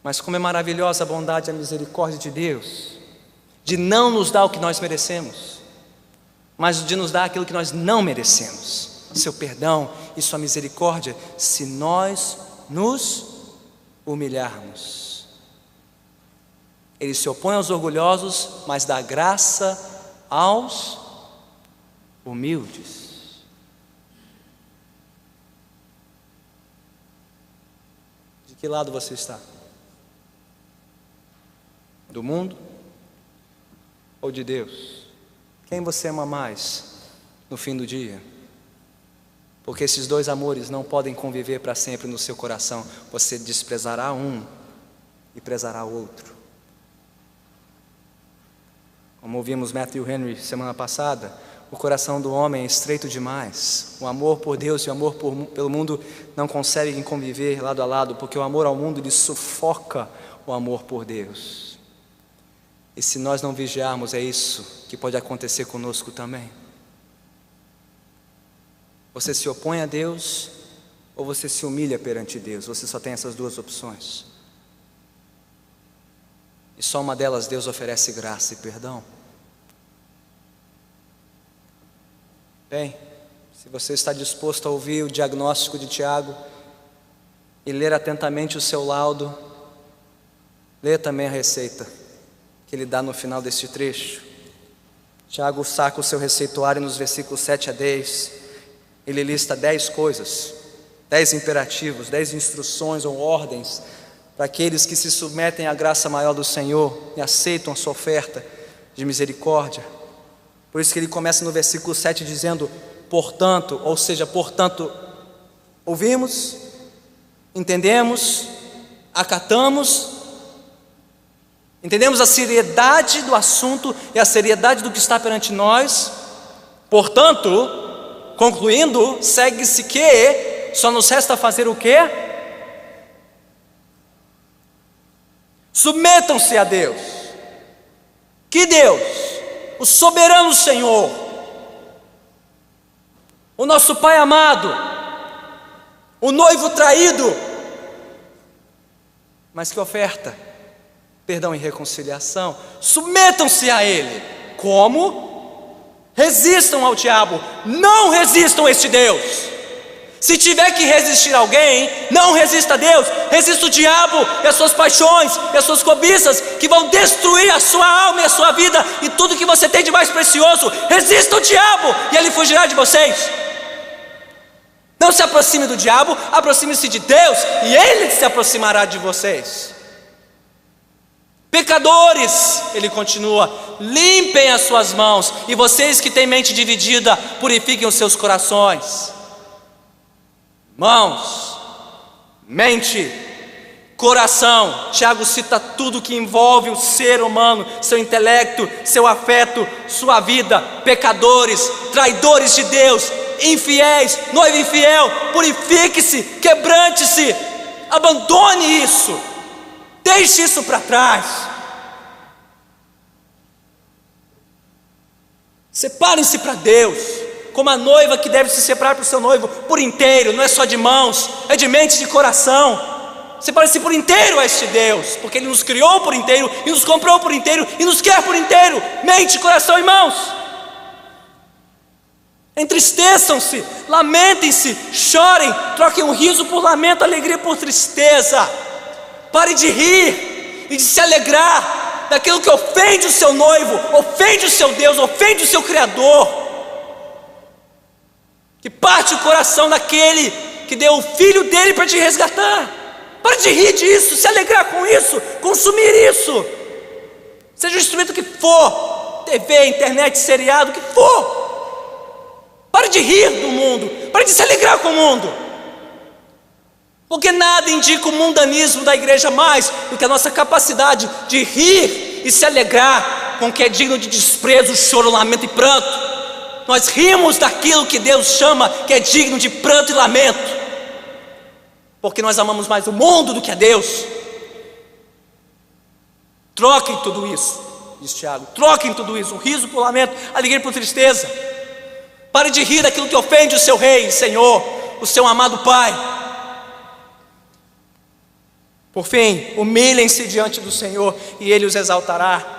[SPEAKER 1] Mas como é maravilhosa a bondade e a misericórdia de Deus, de não nos dar o que nós merecemos, mas de nos dar aquilo que nós não merecemos, seu perdão e sua misericórdia, se nós nos humilharmos. Ele se opõe aos orgulhosos, mas dá graça aos humildes. De que lado você está? Do mundo ou de Deus? Quem você ama mais no fim do dia? Porque esses dois amores não podem conviver para sempre no seu coração. Você desprezará um e prezará o outro. Como ouvimos Matthew Henry semana passada, o coração do homem é estreito demais. O amor por Deus e o amor pelo mundo não conseguem conviver lado a lado, porque o amor ao mundo ele sufoca o amor por Deus. E se nós não vigiarmos, é isso que pode acontecer conosco também. Você se opõe a Deus ou você se humilha perante Deus. Você só tem essas duas opções. E só uma delas Deus oferece graça e perdão. Bem, se você está disposto a ouvir o diagnóstico de Tiago e ler atentamente o seu laudo, lê também a receita que ele dá no final deste trecho. Tiago saca o seu receituário nos versículos 7 a 10. Ele lista 10 coisas, 10 imperativos, 10 instruções ou ordens para aqueles que se submetem à graça maior do Senhor e aceitam a sua oferta de misericórdia. Por isso que ele começa no versículo 7 dizendo: portanto, ou seja, portanto, ouvimos, entendemos, acatamos, entendemos a seriedade do assunto e a seriedade do que está perante nós. Portanto, concluindo, segue-se que só nos resta fazer o quê? Submetam-se a Deus. Que Deus? O soberano Senhor, o nosso Pai amado, o noivo traído, mas que oferta perdão e reconciliação. Submetam-se a Ele. Como? Resistam ao diabo, não resistam a este Deus. Se tiver que resistir a alguém, não resista a Deus, resista o diabo e as suas paixões e as suas cobiças, que vão destruir a sua alma e a sua vida e tudo que você tem de mais precioso. Resista o diabo e ele fugirá de vocês. Não se aproxime do diabo, aproxime-se de Deus e ele se aproximará de vocês. Pecadores, ele continua, limpem as suas mãos, e vocês que têm mente dividida, purifiquem os seus corações. Mãos, mente, coração. Tiago cita tudo que envolve o ser humano, seu intelecto, seu afeto, sua vida. Pecadores, traidores de Deus, infiéis, noivo infiel, purifique-se, quebrante-se, abandone isso, deixe isso para trás. Separem-se para Deus, como a noiva que deve se separar para o seu noivo por inteiro, não é só de mãos, é de mente e de coração. Separe-se por inteiro a este Deus, porque Ele nos criou por inteiro, e nos comprou por inteiro, e nos quer por inteiro, mente, coração e mãos. Entristeçam-se, lamentem-se, chorem, troquem o riso por lamento, a alegria por tristeza. Pare de rir e de se alegrar daquilo que ofende o seu noivo, ofende o seu Deus, ofende o seu Criador, que parte o coração daquele que deu o filho dele para te resgatar. Pare de rir disso, se alegrar com isso, consumir isso, seja o instrumento que for, TV, internet, seriado, o que for. Pare de rir do mundo, pare de se alegrar com o mundo, porque nada indica o mundanismo da igreja mais do que a nossa capacidade de rir e se alegrar com o que é digno de desprezo, choro, lamento e pranto. Nós rimos daquilo que Deus chama que é digno de pranto e lamento, porque nós amamos mais o mundo do que a Deus. Troquem tudo isso, diz Tiago, troquem tudo isso, o riso por lamento, a alegria por tristeza. Pare de rir daquilo que ofende o seu Rei, Senhor, o seu amado Pai. Por fim, humilhem-se diante do Senhor e Ele os exaltará.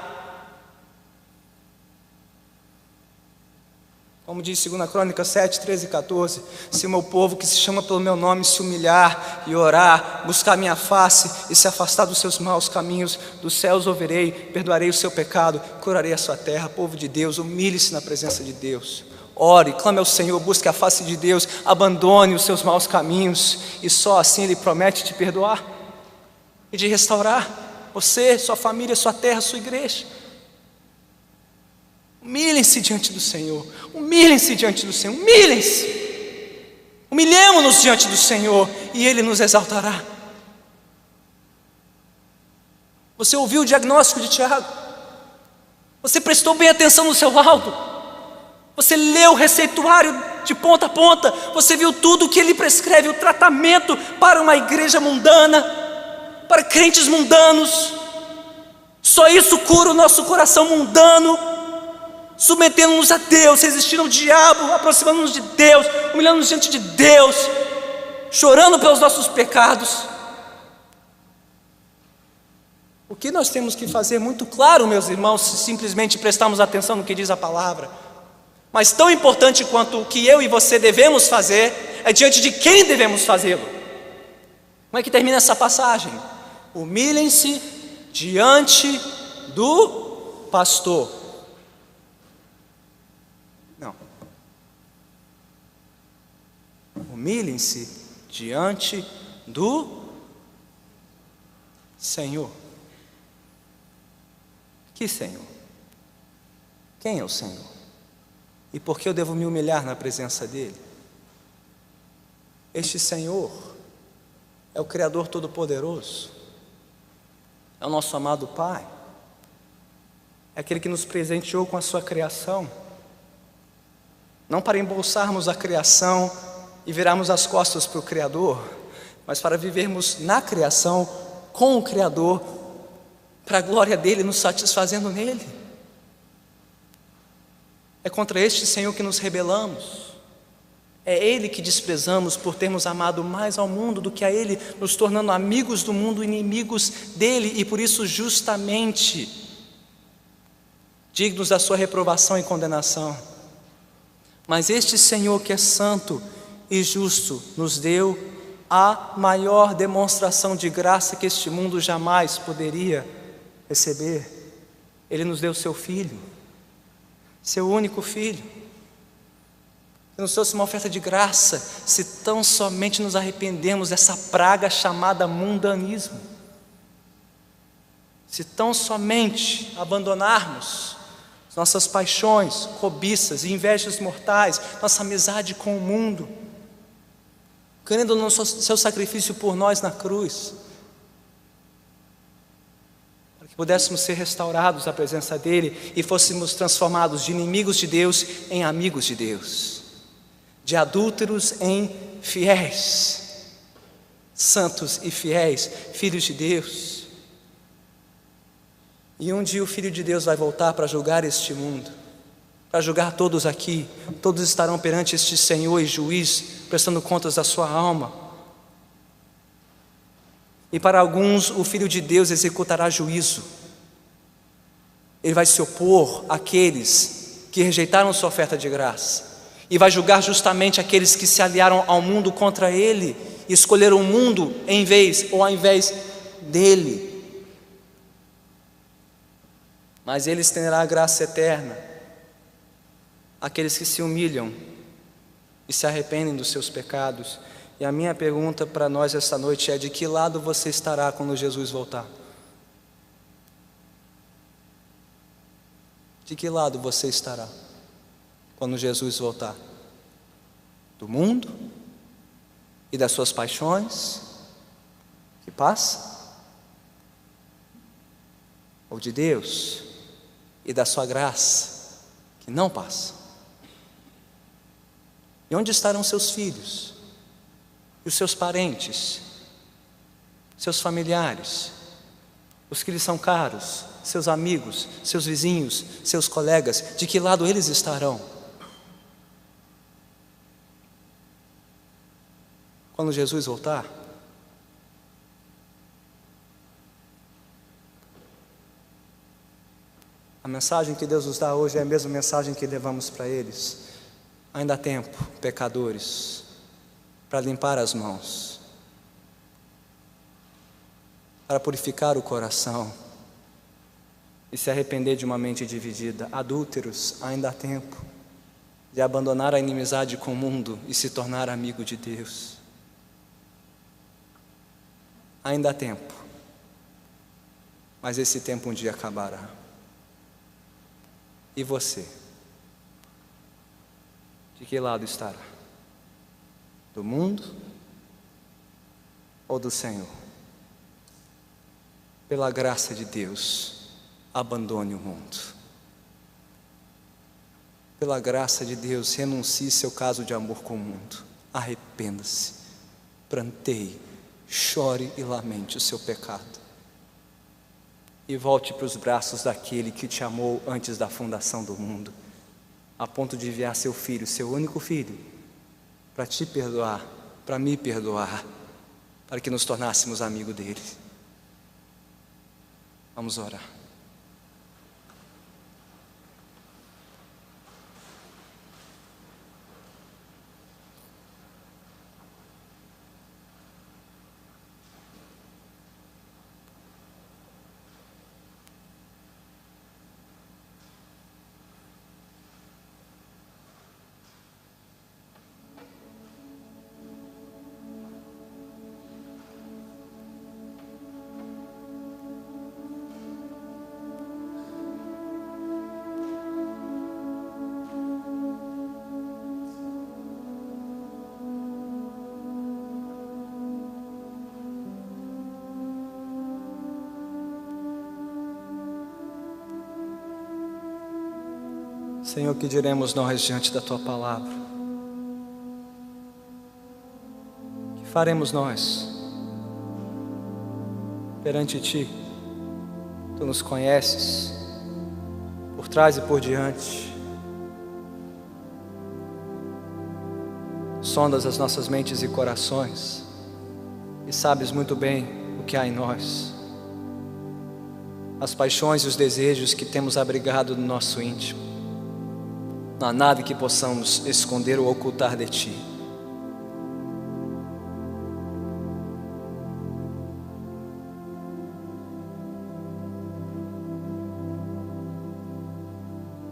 [SPEAKER 1] Como diz 2 Crônicas 7, 13 e 14, se o meu povo que se chama pelo meu nome se humilhar e orar, buscar minha face e se afastar dos seus maus caminhos, dos céus ouvirei, perdoarei o seu pecado, curarei a sua terra. Povo de Deus, humilhe-se na presença de Deus, ore, clame ao Senhor, busque a face de Deus, abandone os seus maus caminhos, e só assim Ele promete te perdoar e de restaurar você, sua família, sua terra, sua igreja. Humilhem-se diante do Senhor, humilhem-se diante do Senhor, humilhem-se, humilhemo-nos diante do Senhor e Ele nos exaltará. Você ouviu o diagnóstico de Tiago? Você prestou bem atenção no seu laudo? Você leu o receituário de ponta a ponta? Você viu tudo o que ele prescreve, o tratamento para uma igreja mundana, para crentes mundanos, Só isso cura o nosso coração mundano, submetendo-nos a Deus, resistindo ao diabo, aproximando-nos de Deus, humilhando-nos diante de Deus, chorando pelos nossos pecados. O que nós temos que fazer muito claro, meus irmãos, se simplesmente prestarmos atenção no que diz a palavra, mas tão importante quanto o que eu e você devemos fazer, é diante de quem devemos fazê-lo. Como é que termina essa passagem? Humilhem-se diante do pastor. Não. Humilhem-se diante do Senhor. Que Senhor? Quem é o Senhor? E por que eu devo me humilhar na presença dEle? Este Senhor é o Criador Todo-Poderoso, é o nosso amado Pai, é aquele que nos presenteou com a sua criação, não para embolsarmos a criação e virarmos as costas para o Criador, mas para vivermos na criação com o Criador, para a glória dEle, nos satisfazendo nele. É contra este Senhor que nos rebelamos, é Ele que desprezamos por termos amado mais ao mundo do que a Ele, nos tornando amigos do mundo, inimigos dEle, e por isso justamente dignos da sua reprovação e condenação. Mas este Senhor que é santo e justo nos deu a maior demonstração de graça que este mundo jamais poderia receber. Ele nos deu seu Filho, seu único Filho, que nos trouxe uma oferta de graça, se tão somente nos arrependemos dessa praga chamada mundanismo, se tão somente abandonarmos nossas paixões, cobiças e invejas mortais, nossa amizade com o mundo, crendo no seu sacrifício por nós na cruz, para que pudéssemos ser restaurados à presença dEle e fôssemos transformados de inimigos de Deus em amigos de Deus, de adúlteros em fiéis, santos e fiéis, filhos de Deus. E um dia o Filho de Deus vai voltar para julgar este mundo, para julgar todos aqui. Todos estarão perante este Senhor e juiz, prestando contas da sua alma. E para alguns o Filho de Deus executará juízo. Ele vai se opor àqueles que rejeitaram sua oferta de graça, e vai julgar justamente aqueles que se aliaram ao mundo contra Ele e escolheram o mundo ao invés dEle. Mas Ele estenderá a graça eterna àqueles que se humilham e se arrependem dos seus pecados. E a minha pergunta para nós esta noite é: de que lado você estará quando Jesus voltar? De que lado você estará quando Jesus voltar? Do mundo e das suas paixões que passa? Ou de Deus e da sua graça que não passa? E onde estarão seus filhos? E os seus parentes? Seus familiares? Os que lhes são caros? Seus amigos? Seus vizinhos? Seus colegas? De que lado eles estarão quando Jesus voltar? A mensagem que Deus nos dá hoje é a mesma mensagem que levamos para eles. Ainda há tempo, pecadores, para limpar as mãos, para purificar o coração e se arrepender de uma mente dividida. Adúlteros, ainda há tempo de abandonar a inimizade com o mundo e se tornar amigo de Deus. Ainda há tempo, mas esse tempo um dia acabará. E você? De que lado estará? Do mundo ou do Senhor? Pela graça de Deus, abandone o mundo. Pela graça de Deus, renuncie seu caso de amor com o mundo. Arrependa-se, pranteie, chore e lamente o seu pecado. e volte para os braços daquele que te amou antes da fundação do mundo, a ponto de enviar seu filho, seu único filho, para te perdoar, para me perdoar, para que nos tornássemos amigos dele. Vamos orar. Senhor, que diremos nós diante da Tua palavra? Que faremos nós perante Ti? Tu nos conheces por trás e por diante, sondas as nossas mentes e corações e sabes muito bem o que há em nós, as paixões e os desejos que temos abrigado no nosso íntimo. Não há nada que possamos esconder ou ocultar de Ti.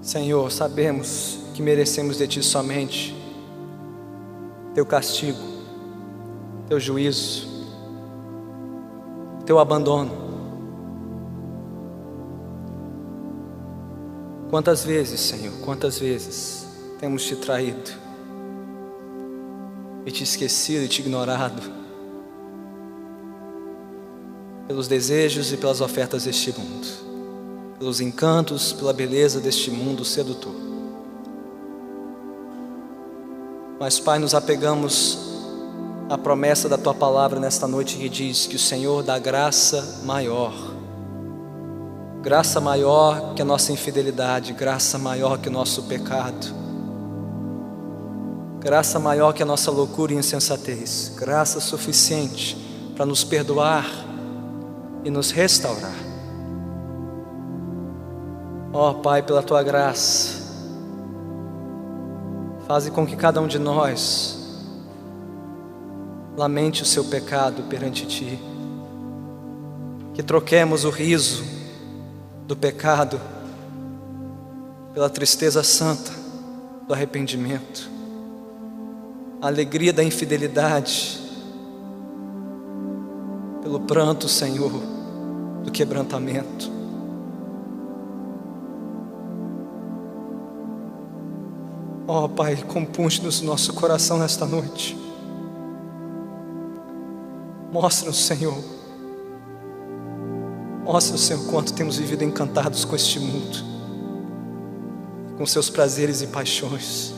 [SPEAKER 1] Senhor, sabemos que merecemos de Ti somente Teu castigo, Teu juízo, Teu abandono. Quantas vezes, Senhor, quantas vezes temos Te traído e Te esquecido e Te ignorado pelos desejos e pelas ofertas deste mundo, pelos encantos, pela beleza deste mundo sedutor. Mas, Pai, nos apegamos à promessa da Tua palavra nesta noite que diz que o Senhor dá graça maior que a nossa infidelidade, graça maior que o nosso pecado, graça maior que a nossa loucura e insensatez, graça suficiente para nos perdoar e nos restaurar. Ó Pai, pela Tua graça, faze com que cada um de nós lamente o seu pecado perante Ti, que troquemos o riso do pecado pela tristeza santa do arrependimento, a alegria da infidelidade pelo pranto, Senhor, do quebrantamento. Ó Pai, compunge-nos no nosso coração nesta noite. Mostra-nos, Senhor, quanto temos vivido encantados com este mundo, com seus prazeres e paixões.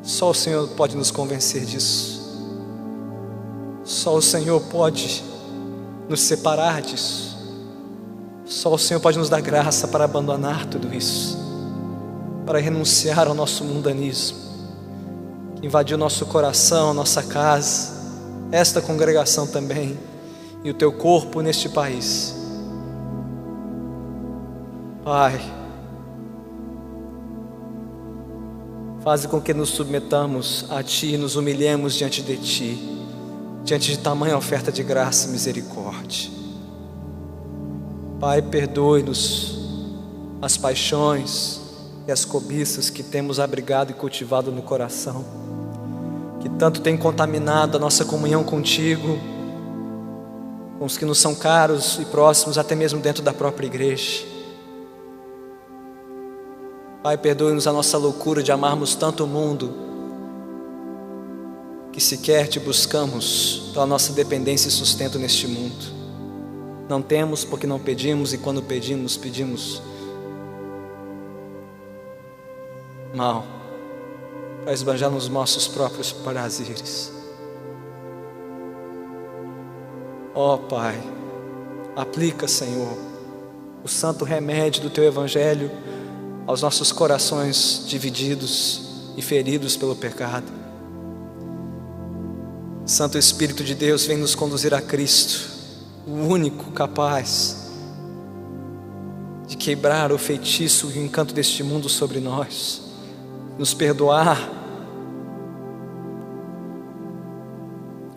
[SPEAKER 1] Só o Senhor pode nos convencer disso. Só o Senhor pode nos separar disso. Só o Senhor pode nos dar graça para abandonar tudo isso, para renunciar ao nosso mundanismo, que invadiu nosso coração, nossa casa, esta congregação também, e o Teu corpo neste país. Pai, faze com que nos submetamos a Ti e nos humilhemos diante de Ti, diante de tamanha oferta de graça e misericórdia. Pai, perdoe-nos as paixões e as cobiças que temos abrigado e cultivado no coração, que tanto tem contaminado a nossa comunhão contigo, com os que nos são caros e próximos, até mesmo dentro da própria igreja. Pai, perdoe-nos a nossa loucura de amarmos tanto o mundo, que sequer Te buscamos pela nossa dependência e sustento neste mundo. Não temos porque não pedimos, e quando pedimos, pedimos mal, para esbanjar nos nossos próprios prazeres. Ó Pai, aplica, Senhor, o santo remédio do Teu Evangelho aos nossos corações divididos e feridos pelo pecado. Santo Espírito de Deus, vem nos conduzir a Cristo, o único capaz de quebrar o feitiço e o encanto deste mundo sobre nós, nos perdoar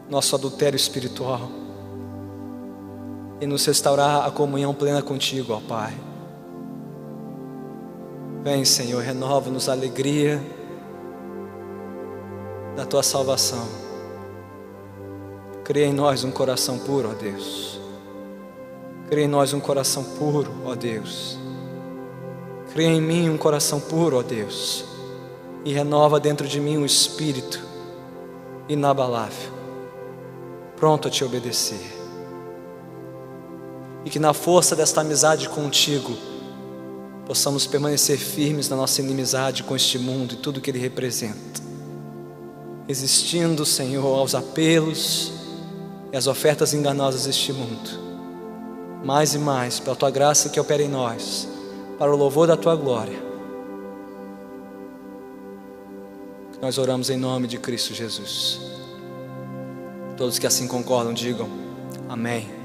[SPEAKER 1] nosso adultério espiritual e nos restaurar a comunhão plena contigo, ó Pai. Vem, Senhor, renova-nos a alegria da Tua salvação. Cria em nós um coração puro, ó Deus. Cria em nós um coração puro, ó Deus. Cria em mim um coração puro, ó Deus. E renova dentro de mim um espírito inabalável, pronto a Te obedecer. E que na força desta amizade contigo possamos permanecer firmes na nossa inimizade com este mundo e tudo que ele representa, resistindo, Senhor, aos apelos e às ofertas enganosas deste mundo, mais e mais, pela Tua graça que opera em nós, para o louvor da Tua glória. Nós oramos em nome de Cristo Jesus. Todos que assim concordam, digam amém.